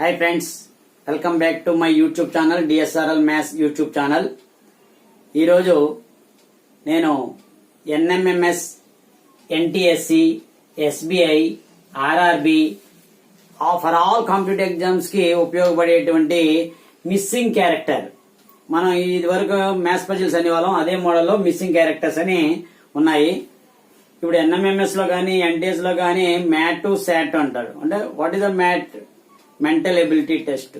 Hi friends, welcome back to my YouTube channel DSRL maths YouTube channel. ఈరోజు నేను NMMS, NTSC, SBI, RRB for all competitive exams కి ఉపయోగపడేటువంటి missing character, మనం ఇది వరకు maths puzzles అనేవాళ్ళం, అదే మోడల్లో మిస్సింగ్ క్యారెక్టర్స్ అని ఉన్నాయి. ఇప్పుడు ఎన్ఎంఎంఎస్ లో కానీ ఎన్టీఎస్ లో కానీ మ్యాట్ శాట్ అంటారు. అంటే what is the MAT? Mental ability test.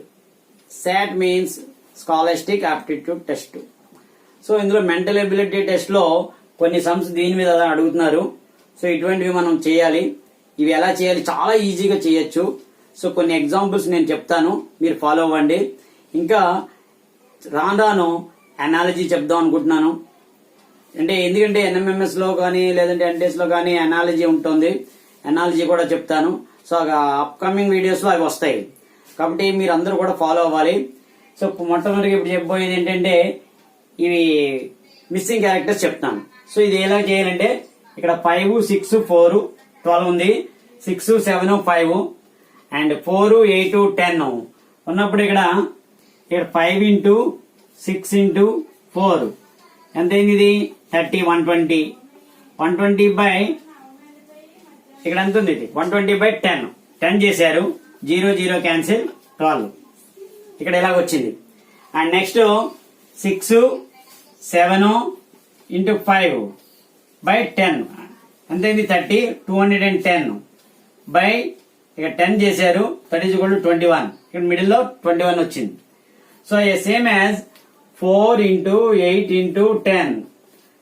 SAT means scholastic aptitude test. So ఇందులో మెంటల్ ఎబిలిటీ టెస్ట్ లో కొన్ని సమ్స్ దీని మీద అడుగుతున్నారు. సో ఇటువంటివి మనం చేయాలి. ఇవి ఎలా చేయాలి? చాలా ఈజీగా చేయొచ్చు. సో కొన్ని ఎగ్జాంపుల్స్ నేను చెప్తాను, మీరు ఫాలో అవ్వండి. ఇంకా రాను అనాలజీ చెప్దాం అనుకుంటున్నాను. అంటే ఎందుకంటే ఎన్ఎంఎంఎస్ లో కానీ లేదంటే ఎన్టీఎస్ లో కానీ అనాలజీ ఉంటుంది, అనాలజీ కూడా చెప్తాను. సో అప్కమింగ్ వీడియోస్ లో అవి వస్తాయి, కాబట్టి మీరు అందరూ కూడా ఫాలో అవ్వాలి. సో మొట్టమొదటిగా ఇప్పుడు చెప్పబోయేది ఏంటంటే ఇవి మిస్సింగ్ క్యారెక్టర్స్ చెప్తాను. సో ఇది ఎలా చేయాలంటే ఇక్కడ 5, 6, 4, 12 ఉంది, 6, 7, 5 అండ్ 4, 8, 10 ఉన్నప్పుడు ఇక్కడ 5 into 6 into 4 ఎంత అయింది? ఇది 30, 120. 120 బై ఇక్కడ ఎంత ఉంది? ఇది 120 బై 10. 10 చేశారు, 0, 0 క్యాన్సిల్, 12 ఇక్కడ ఇలాగొచ్చింది. అండ్ నెక్స్ట్ 6, 7 into 5 బై 10 ఎంత అయింది? 30, 210 బై ఇక్కడ 10 చేశారు, 30 = 21. ఇక్కడ మిడిల్ లో 21 వచ్చింది. So same as 4 into 8 into 10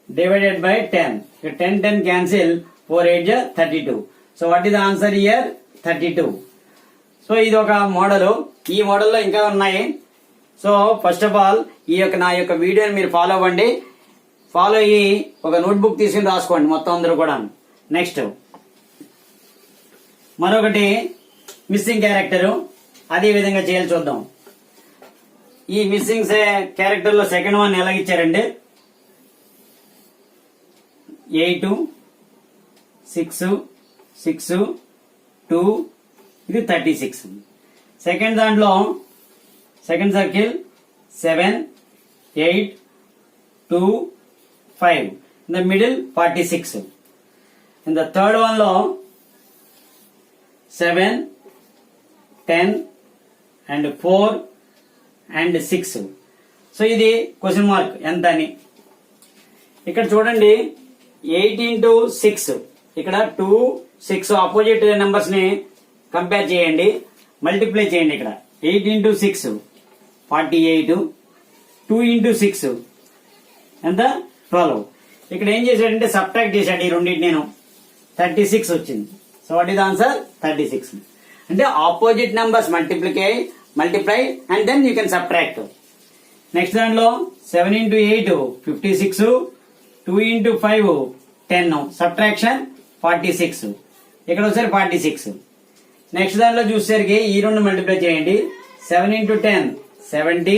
divided by 10. 10, 10 cancel, 4, 8 32. So what is the answer here? 32. So ఇది ఒక మోడల్. ఈ మోడల్లో ఇంకా ఉన్నాయి. సో ఫస్ట్ ఆఫ్ ఆల్ నా యొక్క వీడియోని మీరు ఫాలో అవ్వండి. ఫాలో అయ్యి ఒక నోట్బుక్ తీసుకుని రాసుకోండి మొత్తం అందరూ కూడా. నెక్స్ట్ మరొకటి మిస్సింగ్ క్యారెక్టర్, అదే విధంగా చేయాలి చూద్దాం. ఈ మిస్సింగ్ క్యారెక్టర్ లో సెకండ్ వన్ ఎలా ఇచ్చారండి? 8, 6, 6, 2 ఇది 36. సెకండ్ దాంట్లో second circle 7, 8, 2, 5 in the middle 46. In the third one లో 7, 10 అండ్ 4 అండ్ 6. సో ఇది క్వశ్చన్ మార్క్ ఎంత అని. ఇక్కడ చూడండి 8 into 6, ఇక్కడ 2, 6 ఆపోజిట్ నెంబర్స్ ని కంపేర్ చేయండి, మల్టిప్లై చేయండి. ఇక్కడ 8 into 6 48, 2 into 6 ఎంత? 12. ఇక్కడ ఏం చేశాడంటే సబ్ట్రాక్ట్ చేశాడు ఈ రెండింటి, నేను 36 వచ్చింది. So what is answer? 36. అంటే opposite numbers multiply and then you can subtract. Next దాంట్లో 7 into 8 56, 2 into 5 10, సబ్ట్రాక్షన్ 46. ఇక్కడ ఒకసారి 46. నెక్స్ట్ దాంట్లో చూసేసరికి ఈ రెండు మల్టిప్లై చేయండి, 7 into 10 70,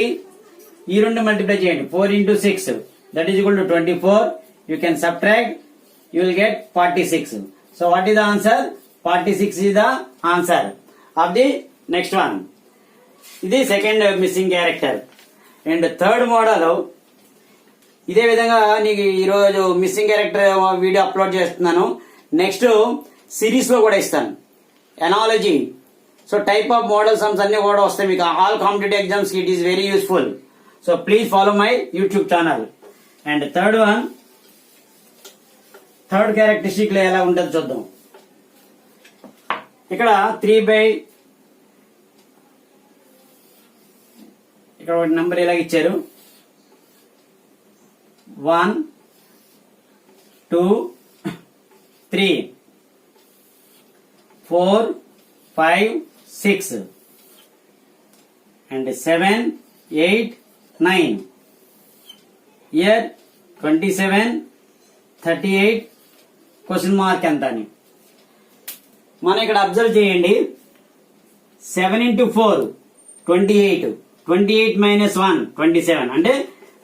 ఈ రెండు మల్టిప్లై చేయండి, 4 into 6 that is equal to 24. You can subtract, you will get 46. So what is the answer? 46 is the answer of the next one. ఇది second missing character. And third model ఇదే విధంగా నీకు ఈరోజు missing character video upload చేస్తున్నాను. Next series లో కూడా ఇస్తాను analogy. So type of model sums అన్ని కూడా వస్తాయి మీకు ఆల్ కాంపిటేటివ్ ఎగ్జామ్స్ కి. It is very useful. So please follow my YouTube channel. And third characteristic లో ఎలా ఉంటుందో చూద్దాం. ఇక్కడ 3 by ఇక్కడ ఒక నెంబర్ ఇలా ఇచ్చారు, 1, 2, 3, 4, 5, 6 and 7, 8, 9. Here 27, 38 క్వశ్చన్ మార్క్ ఎంత అని మనం ఇక్కడ అబ్జర్వ్ చేయండి. 7 into 4 28, 28 minus 1 27. అంటే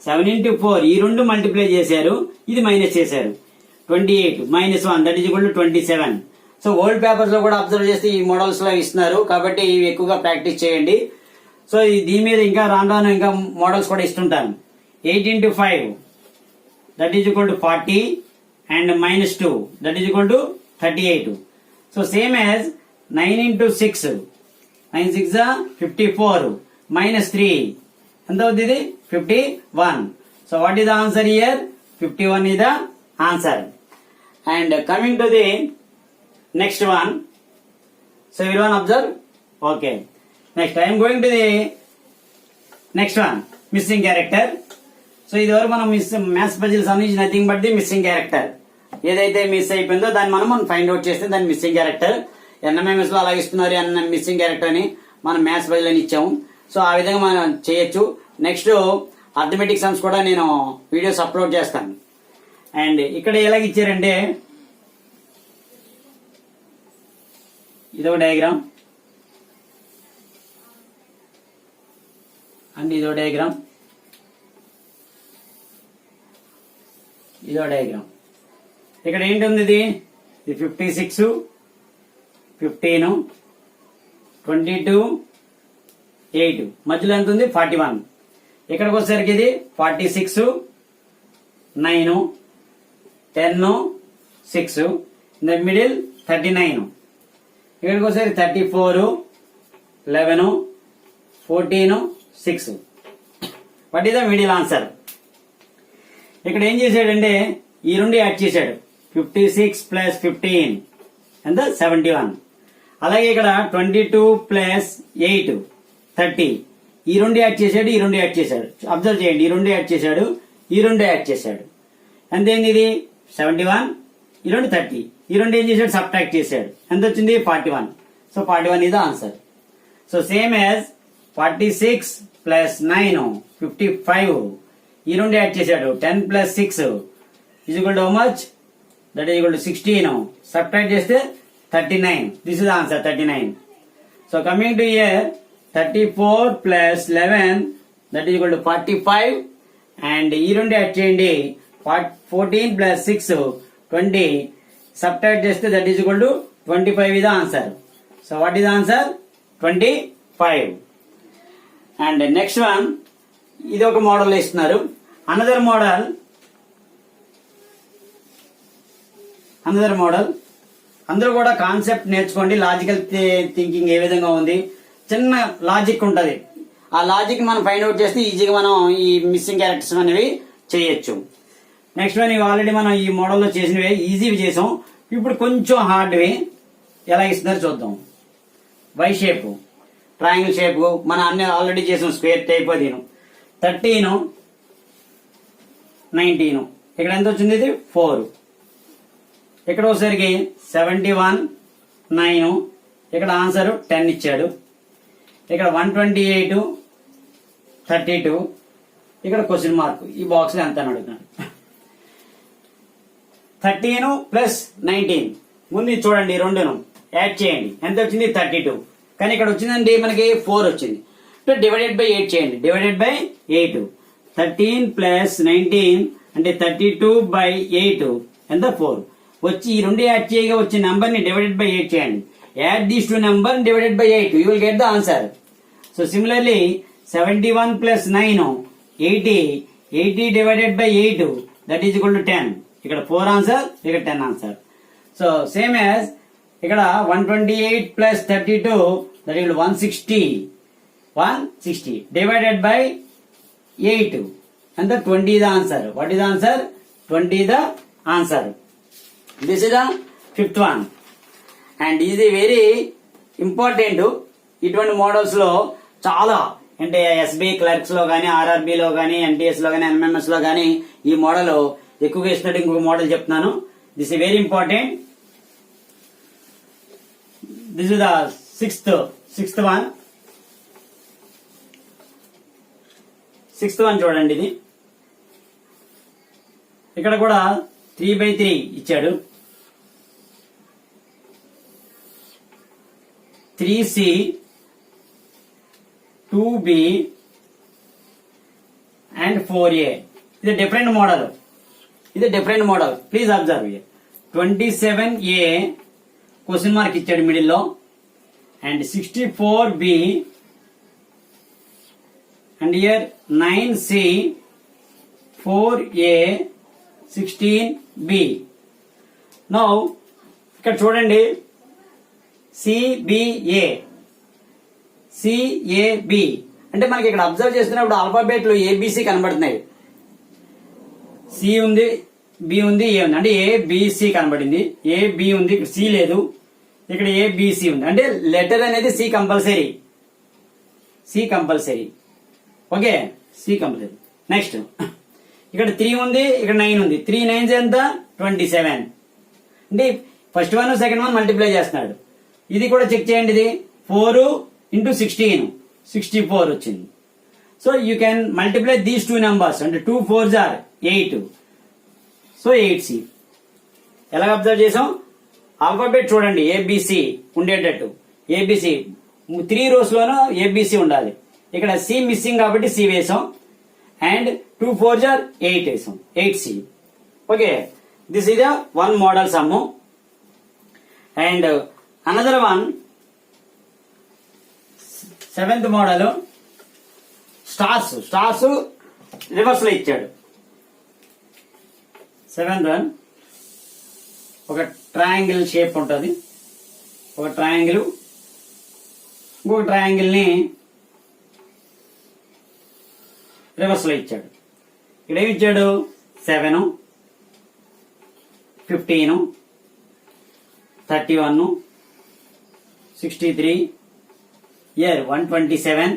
7 into 4 ఈ రెండు మల్టిప్లై చేశారు, ఇది మైనస్ చేశారు, 28 minus 1 that is equal to 27. So old papers లో కూడా అబ్జర్వ్ చేస్తే ఈ మోడల్స్ లో ఇస్తున్నారు, కాబట్టి ఇవి ఎక్కువగా ప్రాక్టీస్ చేయండి. సో దీని మీద ఇంకా రాను ఇంకా మోడల్స్ కూడా ఇస్తుంటాను. 8 into 5 that is equal to 40 and minus 2 that is equal to 38. So same as 9 into 6, 9 6 are 54 minus 3 ఎంత అవుతుంది 51. So what is the answer here? 51 is the answer. And coming to the next one, so everyone observe. Okay, next I am going to the next one, missing character. So ఇది వరకు మనం maths puzzles అనేది nothing but the missing character. ఏదైతే miss అయిపోయిందో దాన్ని మనం find out చేస్తే దాని మిస్సింగ్ క్యారెక్టర్. ఎన్ఎంఎంఎస్ లో అలాగే ఇస్తున్నారు మిస్సింగ్ క్యారెక్టర్ అని, మనం మ్యాథ్స్ పజిల్ అని ఇచ్చాము. సో ఆ విధంగా మనం చేయొచ్చు. నెక్స్ట్ అర్థమెటిక్ సమ్స్ కూడా నేను వీడియోస్ అప్లోడ్ చేస్తాను. అండ్ ఇక్కడ ఎలాగ ఇచ్చారంటే ఇదో డయాగ్రామ్ అండ్ ఇదో డయాగ్రామ్, ఇదో డయాగ్రామ్. ఇక్కడ ఏంటి ఉంది, ఇది 56, 15, 22, 8, మధ్యలో ఎంత ఉంది 41. ఇక్కడికి వచ్చేసరికి ఇది 46, 9, 10, 6, ఇన్ ద మిడిల్ 39. ఇక్కడికి వచ్చేసరికి 34, 11, 14, 6. What is the middle answer? ఇక్కడ ఏం చేశాడంటే ఈ రెండు యాడ్ చేశాడు. 56 ప్లస్ 15 ఎంత 71. అలాగే ఇక్కడ 22 ప్లస్ 8 30. ఈ రెండు యాడ్ చేశాడు, ఈ రెండు యాడ్ చేశాడు. అబ్జర్వ్ చేయండి, ఈ రెండు యాడ్ చేశాడు, ఈ రెండు యాడ్ చేశాడు. ఎంత అయింది ఇది 71, ఈ రెండు 30. ఈ రెండు ఏం చేశాడు సబ్ట్రాక్ట్ చేశాడు. ఎంత వచ్చింది 41. సో 41 ఇది answer. So same as 46 plus 9 55. ఈ రెండు యాడ్ చేశాడు. 10 plus 6 is equal to how much? That is equal to 16. Subtract చేస్తే 39. This is answer 39. So coming to year 34 plus 11 that is equal to 45. And ఈ రెండు add చేయండి. 14 plus 6 20. Subtract చేస్తే that is equal to 25 is answer. So what is answer? 25. And next one, ఇది ఒక model ఇస్తున్నారు. Another model అందరూ కూడా concept నేర్చుకోండి. లాజికల్ థింకింగ్ ఏ విధంగా ఉంది, చిన్న లాజిక్ ఉంటది. ఆ లాజిక్ మనం ఫైండ్ అవుట్ చేస్తే ఈజీగా మనం ఈ మిస్సింగ్ క్యారెక్టర్స్ అనేవి చేయొచ్చు. నెక్స్ట్ వన్, ఇవి ఆల్రెడీ మనం ఈ మోడల్లో చేసినవి ఈజీవి చేసాం. ఇప్పుడు కొంచెం హార్డ్వి ఎలా ఇస్తున్నారు చూద్దాం. వై షేప్, ట్రయాంగిల్ షేప్ మనం అన్ని ఆల్రెడీ చేసాం. స్క్వేర్ టైప్ అది 13, 19. ఇక్కడ ఎంత వచ్చింది? ఇది 4. ఇక్కడ వచ్చేసరికి 71, 9. ఇక్కడ ఆన్సర్ 10 ఇచ్చాడు. ఇక్కడ 128, 32. ఇక్కడ క్వశ్చన్ మార్క్. ఈ బాక్స్ లో ఎంత అని అడుగుతున్నాడు. 13 ప్లస్ 19. ముందు ఇది చూడండి, రెండును యాడ్ చేయండి. ఎంత వచ్చింది? 32. కానీ ఇక్కడ వచ్చిందండి మనకి 4 వచ్చింది. డివైడెడ్ బై 8 చేయండి. Divided by 8. 13 ప్లస్ 19 అంటే 32 బై 8 ఎంత 4 వచ్చి ఈ రెండు యాడ్ చేయగా వచ్చే నంబర్ ని డివైడెడ్ బై 8 చేయండి. Add these two number divided by 8, you will get the answer. So similarly 71 plus 9 80. 80 divided by 8 that is equal to 10. ఇక్కడ 4 ఆన్సర్, ఇక్కడ 10 ఆన్సర్. సో సేమ్ యాజ్ ఇక్కడ 128 plus 32 that is 160. 160 divided by 8 and the 20 is the answer. What is the answer? 20 is the answer. This is the fifth one, and this is very important. ఇటువంటి models లో చాలా అంటే SBI clerks లో గానీ, RRB లో గానీ, NTS లో గానీ, ఎంఎంఎస్ లో గానీ ఈ మోడల్ ఎక్కువగా ఇస్తున్నట్టు ఇంకొక మోడల్ చెప్తున్నాను. This is very important. This is the sixth one. Sixth one చూడండి. ఇది ఇక్కడ కూడా 3/3 ఇచ్చాడు. 3C 2B and 4A. ఇది different model. Please observe. 27A question mark ఇచ్చాడు మిడిల్లో. And 64B and year 9C 4A 16B. Now ఇక్కడ చూడండి, CAB అంటే మనకి ఇక్కడ అబ్జర్వ్ చేస్తున్నప్పుడు ఆల్ఫాబెట్లు ABC కనబడుతున్నాయి. సి ఉంది, బి ఉంది, ఏ ఉంది. అంటే ABC కనబడింది, AB ఉంది, ఇక్కడ సి లేదు, ఇక్కడ ABC ఉంది. అంటే లెటర్ అనేది C compulsory. Okay, C compulsory. Next ఇక్కడ 3 ఉంది, ఇక్కడ 9 ఉంది. 3 9s ఎంత? 27. అంటే first one second one multiply చేస్తున్నాడు. ఇది కూడా చెక్ చేయండి. ఇది 4 into 16 64 వచ్చింది. So you can multiply these 2 numbers. అంటే 2 4s are 8. So 8C. ఎలా అబ్జర్వ్ చేసాం? ఆల్ఫాబెట్ చూడండి, ABC ఉండేటట్టు. ABC 3 rows లోనూ ABC ఉండాలి. ఇక్కడ C మిస్సింగ్ కాబట్టి C వేసాం. అండ్ 2 4s are 8 వేసాం, 8C. Okay, this is a one model sum. And another one, 7th model stars reverse లో ఇచ్చాడు. 7th వన్ ఒక ట్రయాంగిల్ షేప్ ఉంటుంది. ఒక ట్రయాంగిల్ ఇంకొక ట్రయాంగిల్ ని రివర్స్ లో ఇచ్చాడు. ఇక్కడ ఏమి ఇచ్చాడు? 7 15 31 63 ఇయర్ 127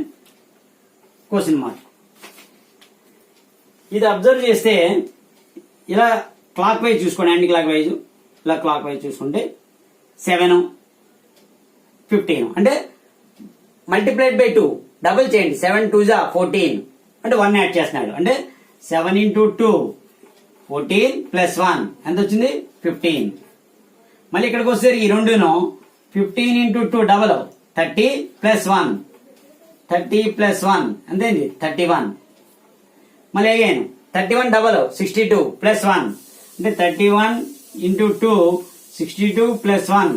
క్వశ్చన్ మార్క్. ఇది అబ్జర్వ్ చేస్తే ఇలా క్లాక్ వైజ్ చూసుకోండి, యాంటీ క్లాక్ వైజ్. ఇలా క్లాక్ వైజ్ చూసుకుంటే 7 15 అంటే మల్టిప్లైడ్ బై 2, డబుల్ చేయండి. 7 2s are 14 అంటే 1 యాడ్ చేస్తున్నాడు. అంటే 7 into 2 14 plus 1 ఎంత వచ్చింది? 15. మళ్ళీ ఇక్కడికి వస్తే ఈ రెండును 15 into 2 డబల్ 30 plus 1 30 plus 1 అంతేంది? 31. మళ్ళీ అగైన్ 31 డబల్ 62 plus 1 అంటే 31 into 2 62 plus 1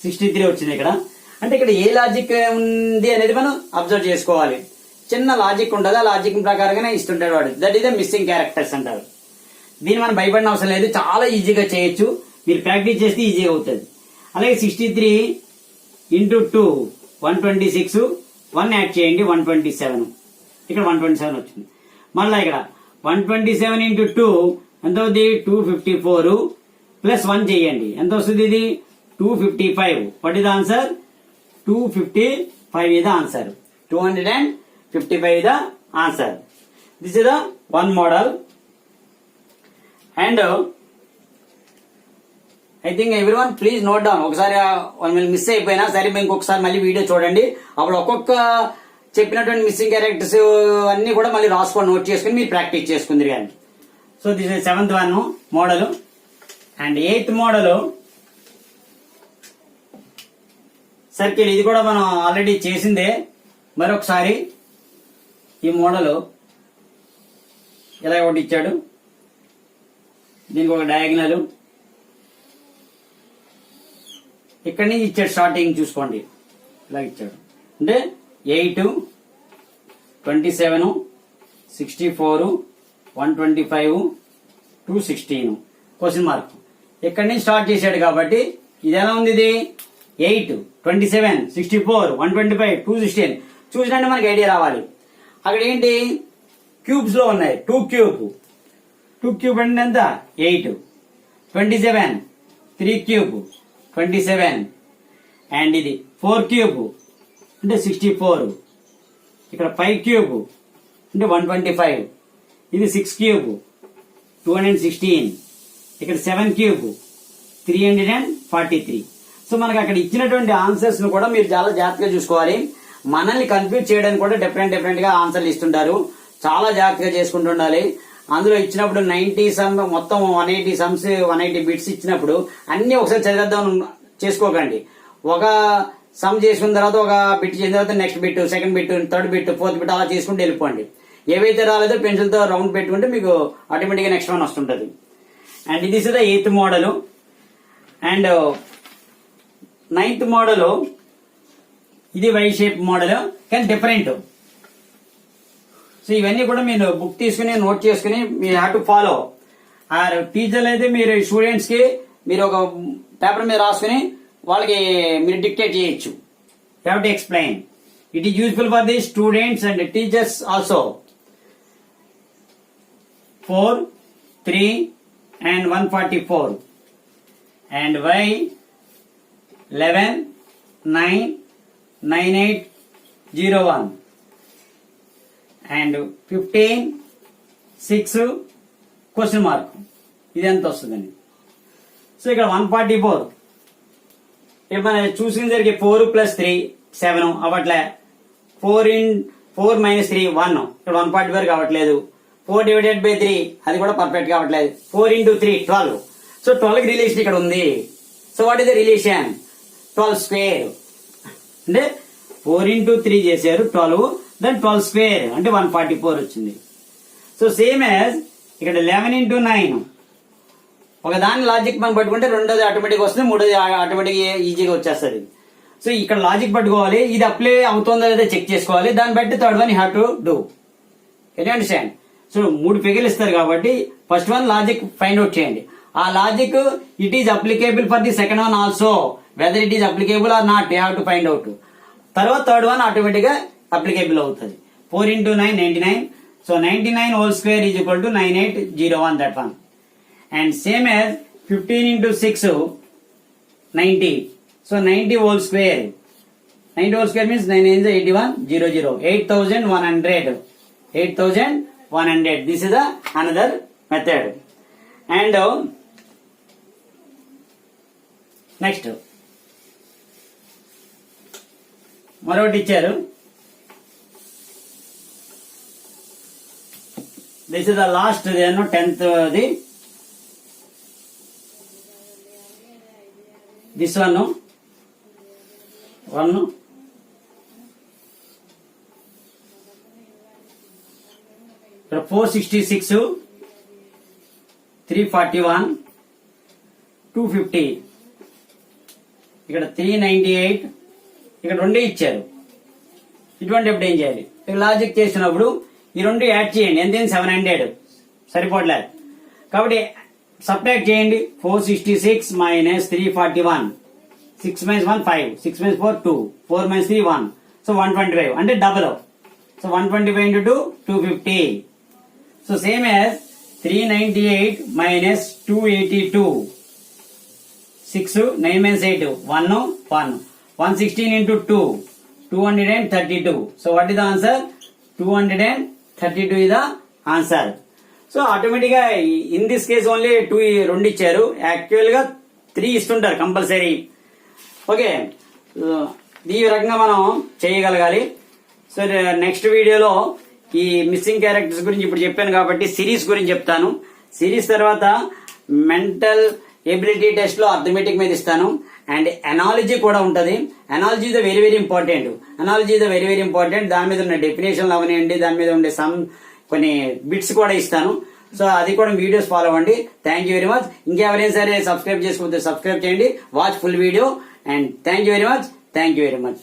63 వచ్చింది ఇక్కడ. అంటే ఇక్కడ ఏ లాజిక్ ఉంది అనేది మనం అబ్జర్వ్ చేసుకోవాలి. చిన్న లాజిక్ ఉంటుంది, ఆ లాజిక్ ప్రకారంగానే ఇస్తుంటాడు వాడు. That is the missing characters అంటారు. దీన్ని మనం భయపడిన అవసరం లేదు, చాలా ఈజీగా చేయొచ్చు. మీరు ప్రాక్టీస్ చేస్తే ఈజీగా అవుతుంది. అలాగే 63 into 2 126 1 యాడ్ చేయండి 127. ఇక్కడ 127 వచ్చింది. మళ్ళీ ఇక్కడ 127 into 2 ఎంత అవుతుంది? 254 ప్లస్ 1 చేయండి, ఎంత వస్తుంది? ఇది 255. What is the answer? 255 is the answer. 255 is the answer. This is the one model. And I think everyone please note down. ఒకసారి మిస్ అయిపోయినా సరే ఇంకొకసారి మళ్ళీ వీడియో చూడండి. అప్పుడు ఒక్కొక్క చెప్పినటువంటి మిస్సింగ్ క్యారెక్టర్స్ అన్ని కూడా మళ్ళీ రాసుకొని నోట్ చేసుకుని మీరు ప్రాక్టీస్ చేసుకుందరు కానీ. So this is 7th one model. And 8th model circle. ఇది కూడా మనం ఆల్రెడీ చేసిందే. మరొకసారి ఈ మోడల్ ఇలా ఒకటి ఇచ్చాడు, దీనికి ఒక డయాగ్నల్ ఇక్కడి నుంచి ఇచ్చాడు. స్టార్టింగ్ చూసుకోండి, ఇలా ఇచ్చాడు. అంటే 8 27 64 125 216 క్వశ్చన్ మార్క్. ఇక్కడి నుంచి స్టార్ట్ చేశాడు కాబట్టి ఇది ఎలా ఉంది? ఇది 8 27 64 125 216 చూసినట్టు మనకి ఐడియా రావాలి. అక్కడ ఏంటి? క్యూబ్స్ లో ఉన్నాయి. 2 క్యూబ్ అంటే ఎంత? 8 27 3 క్యూబ్ 27 అండ్ ఇది 4 క్యూబ్ అంటే 64. ఇక్కడ 5 క్యూబ్ అంటే 125. ఇది 6 క్యూబ్ 216. ఇక్కడ 7 క్యూబ్ 343. సో మనకు అక్కడ ఇచ్చినటువంటి ఆన్సర్స్ ను కూడా మీరు చాలా జాగ్రత్తగా చూసుకోవాలి. మనల్ని కన్ఫ్యూజ్ చేయడానికి కూడా డిఫరెంట్ గా ఆన్సర్లు ఇస్తుంటారు. చాలా జాగ్రత్తగా చేసుకుంటూ ఉండాలి. అందులో ఇచ్చినప్పుడు 90 సమ్ మొత్తం 180 సమ్స్ 180 బిట్స్ ఇచ్చినప్పుడు అన్ని ఒకసారి చదివేద్దాం చేసుకోకండి. ఒక సమ్ చేసుకున్న తర్వాత ఒక బిట్ చేసిన తర్వాత next bit, second bit, third bit, fourth bit అలా చేసుకుంటూ వెళ్ళిపోండి. ఏవైతే రాలేదో పెన్సిల్ తో రౌండ్ పెట్టుకుంటే మీకు ఆటోమేటిక్ గా నెక్స్ట్ వన్ వస్తుంటది. And this is the 8th model. And 9th model ఇది వై షేప్ మోడల్ కానీ డిఫరెంట్. సో ఇవన్నీ కూడా మీరు బుక్ తీసుకుని నోట్ చేసుకుని మీరు హ్యావ్ టు ఫాలో. ఆ టీచర్లు అయితే మీరు స్టూడెంట్స్ కి మీరు ఒక పేపర్ మీద రాసుకుని వాళ్ళకి మీరు డిక్టేట్ చేయొచ్చు. You have to explain. It is useful for the students and teachers also. 4, 3 and 144 and y 11, 9, 9801 and 15, 6 question mark. ఇది ఎంత వస్తుందండి? సో ఇక్కడ 144 ఇప్పుడు మనం చూసుకునేసరికి 4 + 3 7 అవ్వట్లే. 4 - 3 1 ఇక్కడ 144 కావట్లేదు. 4 ÷ 3 అది కూడా పర్ఫెక్ట్ కావట్లేదు. 4 × 3 12. సో 12 కి రిలేషన్ ఇక్కడ ఉంది. So what is the relation? 12 square అంటే 4 × 3 చేశారు 12, దెన్ 12 స్క్వేర్ అంటే 144 వచ్చింది. సో సేమ్ యాజ్ ఇక్కడ 11 × 9 ఒక దాని లాజిక్ మనం పట్టుకుంటే రెండోది ఆటోమేటిక్ వస్తుంది, మూడోది ఆటోమేటిక్ ఈజీగా వచ్చేస్తుంది. సో ఇక్కడ లాజిక్ పట్టుకోవాలి, ఇది అప్లై అవుతుందో లేదో చెక్ చేసుకోవాలి, దాన్ని బట్టి third one you have to do. Can understand? So 3 ఫిగర్లు ఇస్తారు కాబట్టి first one logic find out చేయండి. ఆ logic it is applicable for the second one also, whether it is applicable or not you have to find out. తర్వాత third one automatic గా applicable అవుతుంది. 4 × 9 99. So 99 whole square is equal to 9801, that one. And same as 15 × 6 90. So 90 whole square. 90 whole square means 9 is 81 00 8100. 8100. This is the another method. And next మరొకటి ఇచ్చారు. This is the last 10th the. This one ఇక్కడ 466 341 250 ఇక్కడ 398 ఇక్కడ రెండే ఇచ్చారు. ఇటువంటి ఎప్పుడు ఏం చేయాలి? లాజిక్ చేసినప్పుడు ఈ రెండు యాడ్ చేయండి. ఎంత 700 సరిపోట్లేదు కాబట్టి సబ్ట్రాక్ట్ చేయండి. 466 - 341. 6 - 1 5, 6 - 4 2, 4 - 3 1. సో 125 అంటే double. So 125 × 2 250. So same as 398 - 282. 6 9 - 8 1 1. 116 × 2 232. So what is the answer? 232 is the answer. So automatic గా ఇన్ దిస్ కేస్ ఓన్లీ 2 ఇచ్చారు, యాక్చువల్ గా 3 ఇస్తుంటారు కంపల్సరీ. ఓకే, ఈ రకంగా మనం చేయగలగాలి. సో నెక్స్ట్ వీడియోలో ఈ మిస్సింగ్ క్యారెక్టర్స్ గురించి ఇప్పుడు చెప్పాను కాబట్టి సిరీస్ గురించి చెప్తాను. సిరీస్ తర్వాత మెంటల్ ఎబిలిటీ టెస్ట్ లో అర్థమెటిక్ మీద ఇస్తాను. అండ్ అనాలజీ కూడా ఉంటది. Analogy is very very important. దాని మీద ఉన్న డెఫినేషన్లు అవనివ్వండి, దాని మీద ఉండే కొన్ని బిట్స్ కూడా ఇస్తాను. సో అది కూడా వీడియోస్ ఫాలో అవ్వండి. Thank you very much. ఇంకెవరైనా సరే సబ్స్క్రైబ్ చేసుకోకపోతే సబ్స్క్రైబ్ చేయండి. Watch full video and thank you very much.